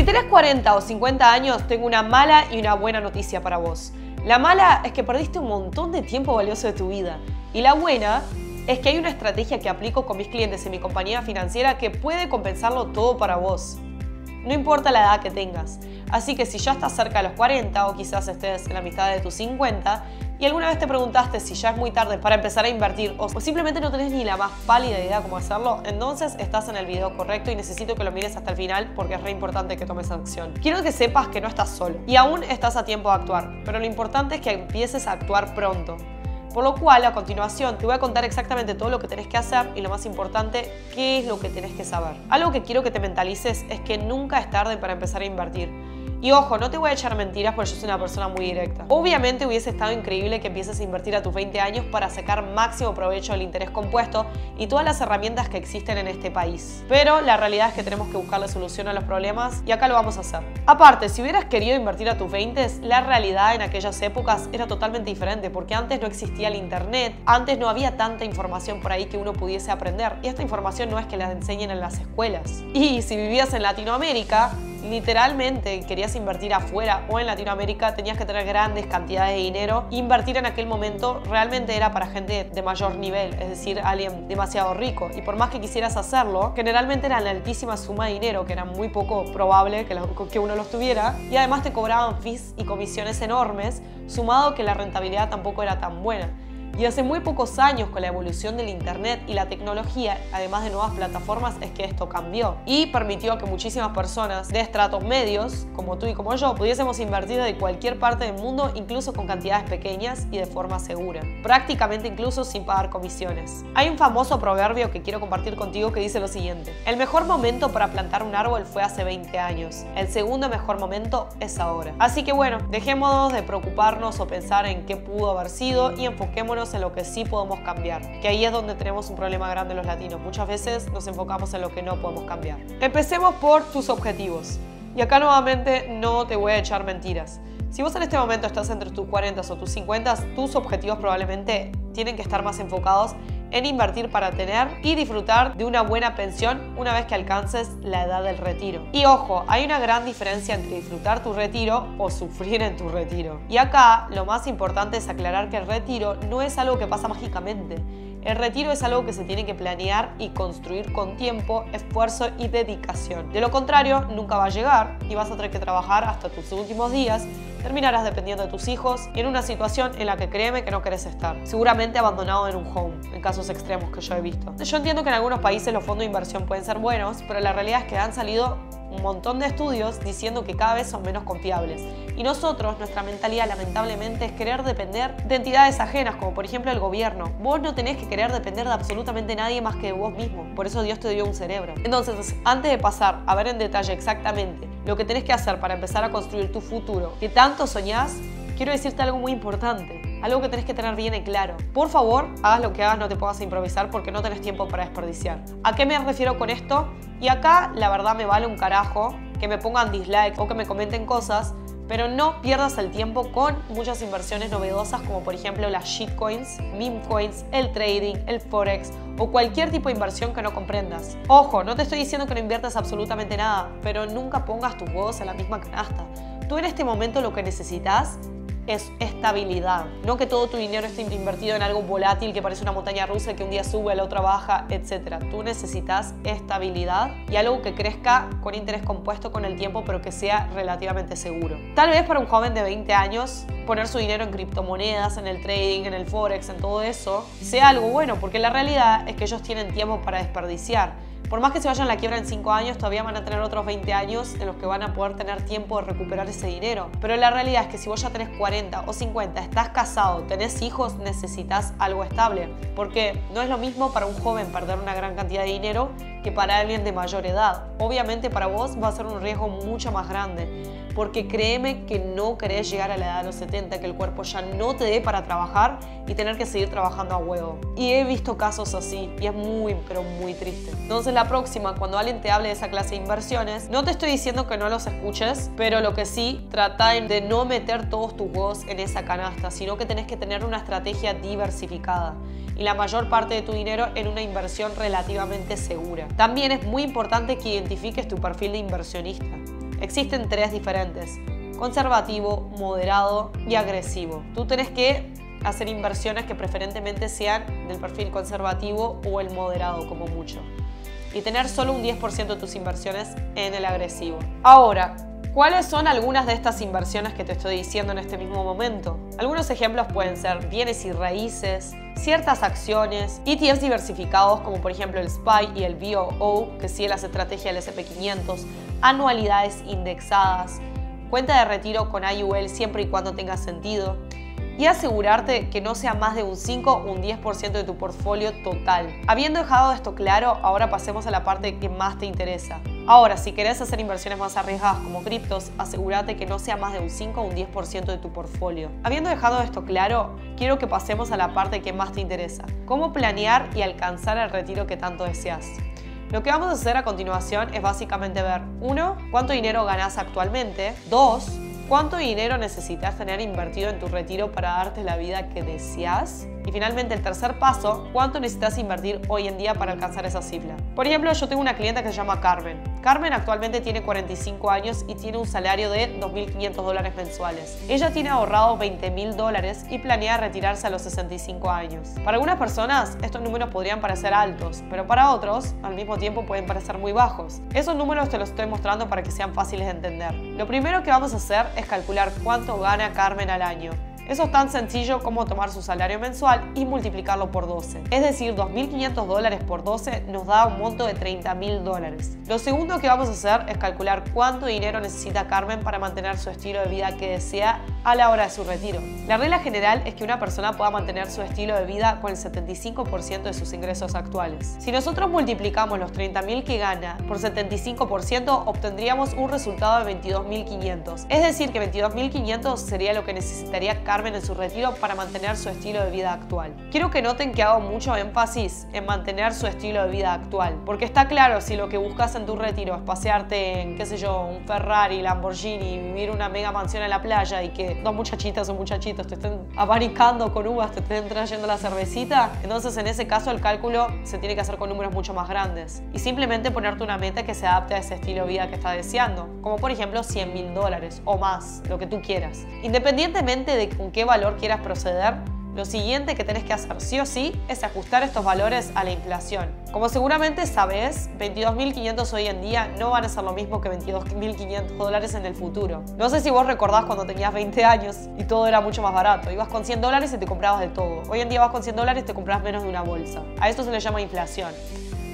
tenés 40 o 50 años, tengo una mala y una buena noticia para vos. La mala es que perdiste un montón de tiempo valioso de tu vida. Y la buena es que hay una estrategia que aplico con mis clientes en mi compañía financiera que puede compensarlo todo para vos. No importa la edad que tengas. Así que si ya estás cerca de los 40 o quizás estés en la mitad de tus 50 y alguna vez te preguntaste si ya es muy tarde para empezar a invertir o simplemente no tenés ni la más pálida idea cómo hacerlo, entonces estás en el video correcto y necesito que lo mires hasta el final porque es re importante que tomes acción. Quiero que sepas que no estás solo y aún estás a tiempo de actuar, pero lo importante es que empieces a actuar pronto. Por lo cual, a continuación, te voy a contar exactamente todo lo que tenés que hacer y lo más importante, qué es lo que tenés que saber. Algo que quiero que te mentalices es que nunca es tarde para empezar a invertir. Y ojo, no te voy a echar mentiras porque yo soy una persona muy directa. Obviamente hubiese estado increíble que empieces a invertir a tus 20 años para sacar máximo provecho del interés compuesto y todas las herramientas que existen en este país. Pero la realidad es que tenemos que buscar la solución a los problemas y acá lo vamos a hacer. Aparte, si hubieras querido invertir a tus 20s, la realidad en aquellas épocas era totalmente diferente porque antes no existía el internet, antes no había tanta información por ahí que uno pudiese aprender y esta información no es que la enseñen en las escuelas. Y si vivías en Latinoamérica, literalmente querías invertir afuera o en Latinoamérica, tenías que tener grandes cantidades de dinero. Invertir en aquel momento realmente era para gente de mayor nivel, es decir, alguien demasiado rico. Y por más que quisieras hacerlo, generalmente era una altísima suma de dinero, que era muy poco probable que uno los tuviera. Y además te cobraban fees y comisiones enormes, sumado que la rentabilidad tampoco era tan buena. Y hace muy pocos años, con la evolución del internet y la tecnología, además de nuevas plataformas, es que esto cambió y permitió que muchísimas personas de estratos medios, como tú y como yo, pudiésemos invertir de cualquier parte del mundo, incluso con cantidades pequeñas y de forma segura, prácticamente incluso sin pagar comisiones. Hay un famoso proverbio que quiero compartir contigo que dice lo siguiente: el mejor momento para plantar un árbol fue hace 20 años, el segundo mejor momento es ahora. Así que bueno, dejémonos de preocuparnos o pensar en qué pudo haber sido y enfoquémonos en lo que sí podemos cambiar, que ahí es donde tenemos un problema grande los latinos. Muchas veces nos enfocamos en lo que no podemos cambiar. Empecemos por tus objetivos. Y acá nuevamente no te voy a echar mentiras. Si vos en este momento estás entre tus 40 o tus 50, tus objetivos probablemente tienen que estar más enfocados en invertir para tener y disfrutar de una buena pensión una vez que alcances la edad del retiro. Y ojo, hay una gran diferencia entre disfrutar tu retiro o sufrir en tu retiro. Y acá lo más importante es aclarar que el retiro no es algo que pasa mágicamente. El retiro es algo que se tiene que planear y construir con tiempo, esfuerzo y dedicación. De lo contrario, nunca va a llegar y vas a tener que trabajar hasta tus últimos días. Terminarás dependiendo de tus hijos y en una situación en la que créeme que no querés estar. Seguramente abandonado en un home, en casos extremos que yo he visto. Yo entiendo que en algunos países los fondos de inversión pueden ser buenos, pero la realidad es que han salido un montón de estudios diciendo que cada vez son menos confiables. Y nosotros, nuestra mentalidad lamentablemente es querer depender de entidades ajenas, como por ejemplo el gobierno. Vos no tenés que querer depender de absolutamente nadie más que de vos mismo. Por eso Dios te dio un cerebro. Entonces, antes de pasar a ver en detalle exactamente lo que tenés que hacer para empezar a construir tu futuro que tanto soñás, quiero decirte algo muy importante, algo que tenés que tener bien en claro. Por favor, hagas lo que hagas, no te pongas a improvisar porque no tenés tiempo para desperdiciar. ¿A qué me refiero con esto? Y acá la verdad me vale un carajo que me pongan dislike o que me comenten cosas, pero no pierdas el tiempo con muchas inversiones novedosas como por ejemplo las shitcoins, meme coins, el trading, el forex o cualquier tipo de inversión que no comprendas. Ojo, no te estoy diciendo que no inviertas absolutamente nada, pero nunca pongas tus huevos en la misma canasta. Tú en este momento lo que necesitas es estabilidad, no que todo tu dinero esté invertido en algo volátil que parece una montaña rusa que un día sube, al otro baja, etc. Tú necesitas estabilidad y algo que crezca con interés compuesto con el tiempo, pero que sea relativamente seguro. Tal vez para un joven de 20 años poner su dinero en criptomonedas, en el trading, en el forex, en todo eso, sea algo bueno, porque la realidad es que ellos tienen tiempo para desperdiciar. Por más que se vayan a la quiebra en 5 años, todavía van a tener otros 20 años en los que van a poder tener tiempo de recuperar ese dinero. Pero la realidad es que si vos ya tenés 40 o 50, estás casado, tenés hijos, necesitas algo estable. Porque no es lo mismo para un joven perder una gran cantidad de dinero que para alguien de mayor edad. Obviamente para vos va a ser un riesgo mucho más grande. Porque créeme que no querés llegar a la edad de los 70, que el cuerpo ya no te dé para trabajar y tener que seguir trabajando a huevo. Y he visto casos así y es muy, pero muy triste. Entonces la próxima, cuando alguien te hable de esa clase de inversiones, no te estoy diciendo que no los escuches, pero lo que sí, trata de no meter todos tus huevos en esa canasta, sino que tenés que tener una estrategia diversificada y la mayor parte de tu dinero en una inversión relativamente segura. También es muy importante que identifiques tu perfil de inversionista. Existen 3 diferentes: conservativo, moderado y agresivo. Tú tenés que hacer inversiones que preferentemente sean del perfil conservativo o el moderado como mucho, y tener solo un 10% de tus inversiones en el agresivo. Ahora, ¿cuáles son algunas de estas inversiones que te estoy diciendo en este mismo momento? Algunos ejemplos pueden ser bienes y raíces, ciertas acciones, ETFs diversificados como por ejemplo el SPY y el VOO, que sigue las estrategias del S&P 500, anualidades indexadas, cuenta de retiro con IUL siempre y cuando tenga sentido, y asegurarte que no sea más de un 5 o un 10% de tu portfolio total. Habiendo dejado esto claro, ahora pasemos a la parte que más te interesa. Ahora, si querés hacer inversiones más arriesgadas como criptos, asegúrate que no sea más de un 5 o un 10% de tu portfolio. Habiendo dejado esto claro, quiero que pasemos a la parte que más te interesa: cómo planear y alcanzar el retiro que tanto deseas. Lo que vamos a hacer a continuación es básicamente ver: 1. ¿Cuánto dinero ganas actualmente? 2. ¿Cuánto dinero necesitas tener invertido en tu retiro para darte la vida que deseas? Y finalmente, el tercer paso: ¿cuánto necesitas invertir hoy en día para alcanzar esa cifra? Por ejemplo, yo tengo una clienta que se llama Carmen. Carmen actualmente tiene 45 años y tiene un salario de $2.500 mensuales. Ella tiene ahorrado $20.000 y planea retirarse a los 65 años. Para algunas personas, estos números podrían parecer altos, pero para otros, al mismo tiempo, pueden parecer muy bajos. Esos números te los estoy mostrando para que sean fáciles de entender. Lo primero que vamos a hacer es calcular cuánto gana Carmen al año. Eso es tan sencillo como tomar su salario mensual y multiplicarlo por 12. Es decir, $2.500 por 12 nos da un monto de $30.000. Lo segundo que vamos a hacer es calcular cuánto dinero necesita Carmen para mantener su estilo de vida que desea a la hora de su retiro. La regla general es que una persona pueda mantener su estilo de vida con el 75% de sus ingresos actuales. Si nosotros multiplicamos los $30.000 que gana por 75%, obtendríamos un resultado de $22.500. Es decir, que $22.500 sería lo que necesitaría Carmen en su retiro para mantener su estilo de vida actual. Quiero que noten que hago mucho énfasis en mantener su estilo de vida actual, porque está claro, si lo que buscas en tu retiro es pasearte en, qué sé yo, un Ferrari, Lamborghini, vivir una mega mansión en la playa y que dos muchachitas o muchachitos te estén abanicando con uvas, te estén trayendo la cervecita, entonces en ese caso el cálculo se tiene que hacer con números mucho más grandes y simplemente ponerte una meta que se adapte a ese estilo de vida que estás deseando, como por ejemplo $100.000 o más, lo que tú quieras. Independientemente de con qué valor quieras proceder, lo siguiente que tenés que hacer sí o sí es ajustar estos valores a la inflación. Como seguramente sabés, $22.500 hoy en día no van a ser lo mismo que $22.500 en el futuro. No sé si vos recordás cuando tenías 20 años y todo era mucho más barato. Ibas con $100 y te comprabas de todo. Hoy en día vas con $100 y te compras menos de una bolsa. A esto se le llama inflación.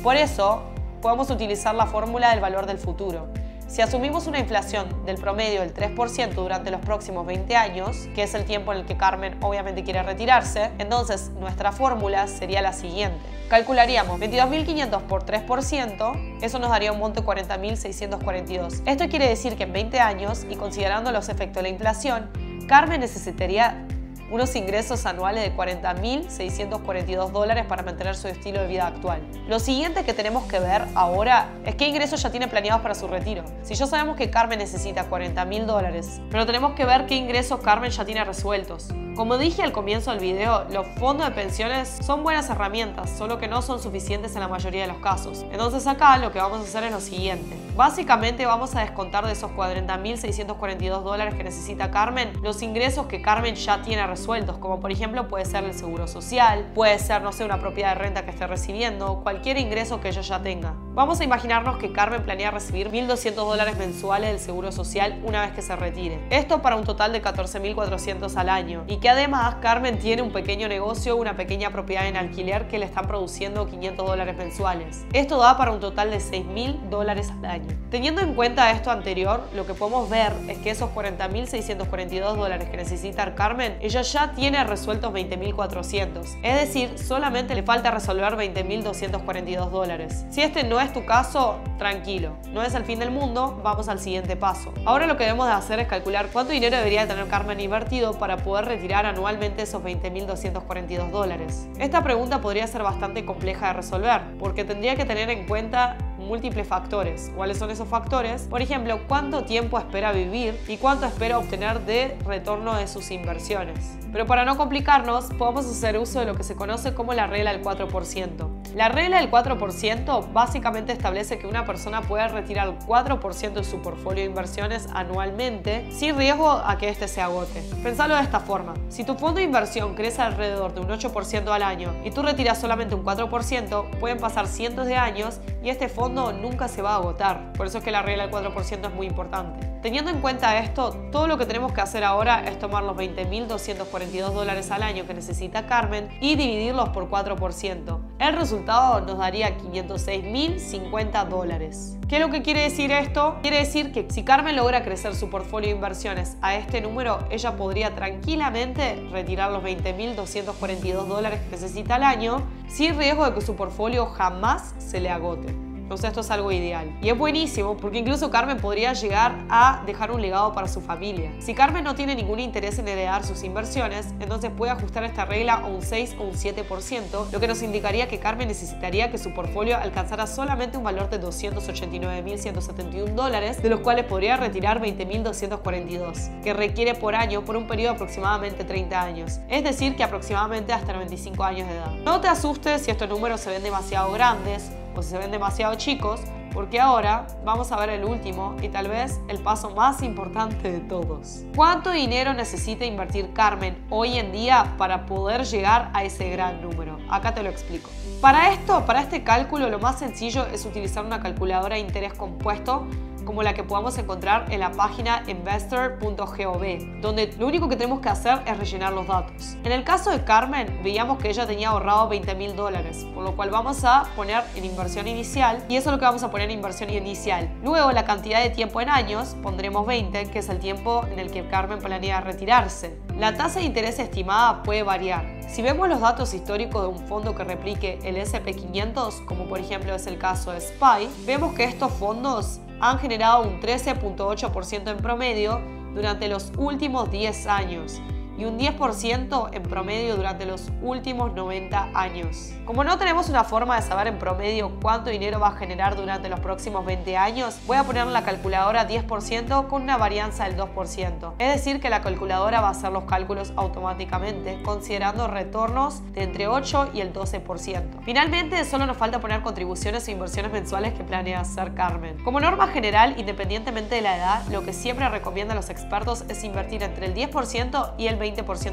Por eso, podemos utilizar la fórmula del valor del futuro. Si asumimos una inflación del promedio del 3% durante los próximos 20 años, que es el tiempo en el que Carmen obviamente quiere retirarse, entonces nuestra fórmula sería la siguiente. Calcularíamos 22.500 por 3%, eso nos daría un monto de 40.642. Esto quiere decir que en 20 años, y considerando los efectos de la inflación, Carmen necesitaría unos ingresos anuales de $40.642 para mantener su estilo de vida actual. Lo siguiente que tenemos que ver ahora es qué ingresos ya tiene planeados para su retiro. Si ya sabemos que Carmen necesita $40.000, pero tenemos que ver qué ingresos Carmen ya tiene resueltos. Como dije al comienzo del video, los fondos de pensiones son buenas herramientas, solo que no son suficientes en la mayoría de los casos. Entonces acá lo que vamos a hacer es lo siguiente. Básicamente vamos a descontar de esos $40.642 que necesita Carmen los ingresos que Carmen ya tiene resueltos, como por ejemplo puede ser el seguro social, puede ser, no sé, una propiedad de renta que esté recibiendo, cualquier ingreso que ella ya tenga. Vamos a imaginarnos que Carmen planea recibir $1.200 mensuales del seguro social una vez que se retire. Esto para un total de $14.400 al año, y que además Carmen tiene un pequeño negocio, una pequeña propiedad en alquiler que le están produciendo $500 mensuales. Esto da para un total de $6.000 al año. Teniendo en cuenta esto anterior, lo que podemos ver es que esos $40.642 que necesita Carmen, ella ya tiene resueltos $20.400. Es decir, solamente le falta resolver $20.242. Si este no es tu caso, tranquilo, no es el fin del mundo, vamos al siguiente paso. Ahora lo que debemos de hacer es calcular cuánto dinero debería tener Carmen invertido para poder retirar anualmente esos $20.242. Esta pregunta podría ser bastante compleja de resolver, porque tendría que tener en cuenta múltiples factores. ¿Cuáles son esos factores? Por ejemplo, cuánto tiempo espera vivir y cuánto espera obtener de retorno de sus inversiones. Pero para no complicarnos, podemos hacer uso de lo que se conoce como la regla del 4%. La regla del 4% básicamente establece que una persona puede retirar el 4% de su portfolio de inversiones anualmente sin riesgo a que este se agote. Pensalo de esta forma: si tu fondo de inversión crece alrededor de un 8% al año y tú retiras solamente un 4%, pueden pasar cientos de años y este fondo nunca se va a agotar. Por eso es que la regla del 4% es muy importante. Teniendo en cuenta esto, todo lo que tenemos que hacer ahora es tomar los $20.242 al año que necesita Carmen y dividirlos por 4%. El resultado nos daría $506.050. ¿Qué es lo que quiere decir esto? Quiere decir que si Carmen logra crecer su portfolio de inversiones a este número, ella podría tranquilamente retirar los $20.242 que necesita al año sin riesgo de que su portfolio jamás se le agote. Entonces esto es algo ideal. Y es buenísimo porque incluso Carmen podría llegar a dejar un legado para su familia. Si Carmen no tiene ningún interés en heredar sus inversiones, entonces puede ajustar esta regla a un 6 o un 7%, lo que nos indicaría que Carmen necesitaría que su portfolio alcanzara solamente un valor de $289.171, de los cuales podría retirar $20.242, que requiere por año por un periodo de aproximadamente 30 años. Es decir, que aproximadamente hasta 95 años de edad. No te asustes si estos números se ven demasiado grandes o si se ven demasiado chicos, porque ahora vamos a ver el último y tal vez el paso más importante de todos. ¿Cuánto dinero necesita invertir Carmen hoy en día para poder llegar a ese gran número? Acá te lo explico. Para este cálculo, lo más sencillo es utilizar una calculadora de interés compuesto como la que podamos encontrar en la página investor.gov, donde lo único que tenemos que hacer es rellenar los datos. En el caso de Carmen, veíamos que ella tenía ahorrado $20.000, por lo cual vamos a poner en inversión inicial, y eso es lo que vamos a poner en inversión inicial. Luego, la cantidad de tiempo en años, pondremos 20, que es el tiempo en el que Carmen planea retirarse. La tasa de interés estimada puede variar. Si vemos los datos históricos de un fondo que replique el S&P 500, como por ejemplo es el caso de SPY, vemos que estos fondos han generado un 13.8% en promedio durante los últimos 10 años y un 10% en promedio durante los últimos 90 años. Como no tenemos una forma de saber en promedio cuánto dinero va a generar durante los próximos 20 años, voy a poner en la calculadora 10% con una varianza del 2%. Es decir, que la calculadora va a hacer los cálculos automáticamente, considerando retornos de entre 8 y el 12%. Finalmente, solo nos falta poner contribuciones e inversiones mensuales que planea hacer Carmen. Como norma general, independientemente de la edad, lo que siempre recomiendan los expertos es invertir entre el 10% y el 20%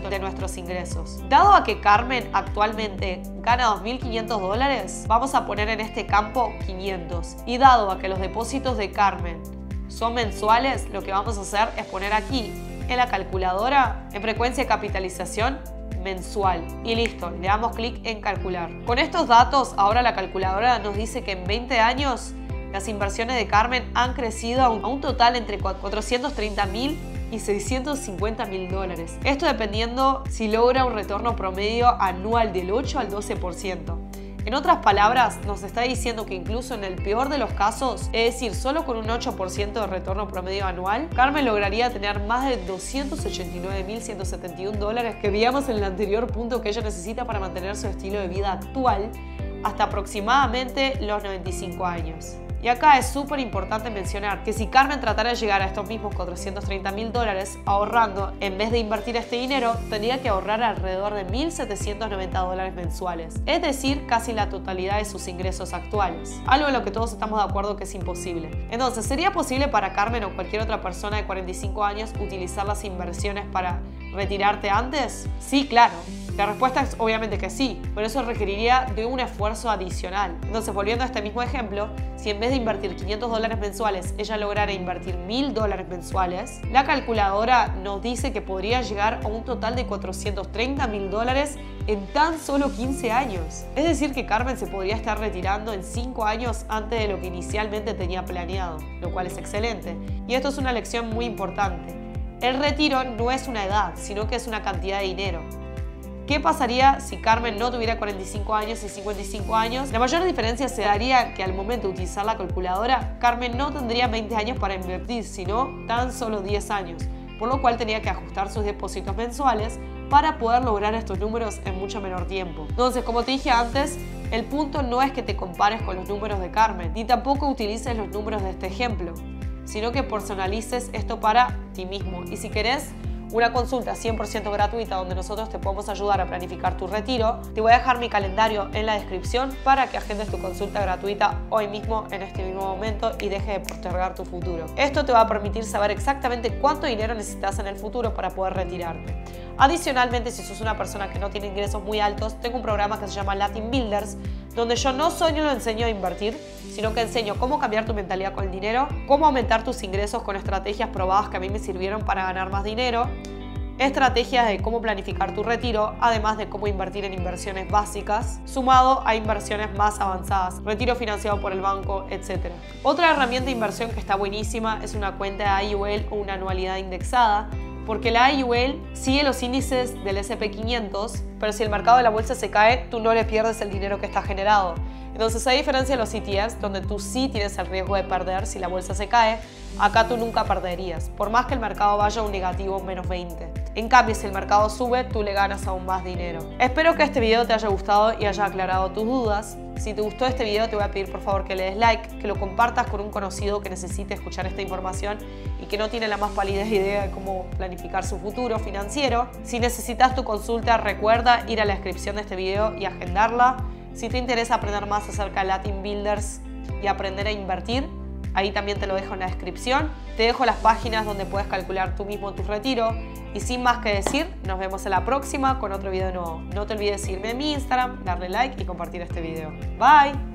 de nuestros ingresos. Dado a que Carmen actualmente gana $2.500, vamos a poner en este campo 500. Y dado a que los depósitos de Carmen son mensuales, lo que vamos a hacer es poner aquí en la calculadora en frecuencia de capitalización mensual. Y listo, le damos clic en calcular. Con estos datos, ahora la calculadora nos dice que en 20 años las inversiones de Carmen han crecido a un total entre $430.000 y $650.000. Esto dependiendo si logra un retorno promedio anual del 8 al 12%. En otras palabras, nos está diciendo que incluso en el peor de los casos, es decir, solo con un 8% de retorno promedio anual, Carmen lograría tener más de $289.171 que veíamos en el anterior punto que ella necesita para mantener su estilo de vida actual hasta aproximadamente los 95 años. Y acá es súper importante mencionar que si Carmen tratara de llegar a estos mismos $430.000 ahorrando, en vez de invertir este dinero, tendría que ahorrar alrededor de $1.790 mensuales, es decir, casi la totalidad de sus ingresos actuales, algo en lo que todos estamos de acuerdo que es imposible. Entonces, ¿sería posible para Carmen o cualquier otra persona de 45 años utilizar las inversiones para retirarte antes? Sí, claro. La respuesta es obviamente que sí, pero eso requeriría de un esfuerzo adicional. Entonces, volviendo a este mismo ejemplo, si en vez de invertir $500 mensuales, ella lograra invertir $1.000 mensuales, la calculadora nos dice que podría llegar a un total de $430.000 en tan solo 15 años. Es decir, que Carmen se podría estar retirando en 5 años antes de lo que inicialmente tenía planeado, lo cual es excelente. Y esto es una lección muy importante. El retiro no es una edad, sino que es una cantidad de dinero. ¿Qué pasaría si Carmen no tuviera 45 años y 55 años? La mayor diferencia se daría que al momento de utilizar la calculadora, Carmen no tendría 20 años para invertir, sino tan solo 10 años, por lo cual tenía que ajustar sus depósitos mensuales para poder lograr estos números en mucho menor tiempo. Entonces, como te dije antes, el punto no es que te compares con los números de Carmen, ni tampoco utilices los números de este ejemplo, sino que personalices esto para ti mismo. Y si querés, una consulta 100% gratuita donde nosotros te podemos ayudar a planificar tu retiro. Te voy a dejar mi calendario en la descripción para que agendes tu consulta gratuita hoy mismo, en este mismo momento, y deje de postergar tu futuro. Esto te va a permitir saber exactamente cuánto dinero necesitas en el futuro para poder retirarte. Adicionalmente, si sos una persona que no tiene ingresos muy altos, tengo un programa que se llama Latin Builders, donde yo no solo enseño a invertir, sino que enseño cómo cambiar tu mentalidad con el dinero, cómo aumentar tus ingresos con estrategias probadas que a mí me sirvieron para ganar más dinero, estrategias de cómo planificar tu retiro, además de cómo invertir en inversiones básicas, sumado a inversiones más avanzadas, retiro financiado por el banco, etc. Otra herramienta de inversión que está buenísima es una cuenta de IUL o una anualidad indexada, porque la IUL sigue los índices del S&P 500, pero si el mercado de la bolsa se cae, tú no le pierdes el dinero que está generado. Entonces, a diferencia de los ETFs, donde tú sí tienes el riesgo de perder si la bolsa se cae, acá tú nunca perderías, por más que el mercado vaya a un negativo menos 20. En cambio, si el mercado sube, tú le ganas aún más dinero. Espero que este video te haya gustado y haya aclarado tus dudas. Si te gustó este video, te voy a pedir por favor que le des like, que lo compartas con un conocido que necesite escuchar esta información y que no tiene la más pálida idea de cómo planificar su futuro financiero. Si necesitas tu consulta, recuerda ir a la descripción de este video y agendarla. Si te interesa aprender más acerca de Latin Builders y aprender a invertir, ahí también te lo dejo en la descripción. Te dejo las páginas donde puedes calcular tú mismo tu retiro. Y sin más que decir, nos vemos en la próxima con otro video nuevo. No te olvides seguirme en mi Instagram, darle like y compartir este video. Bye.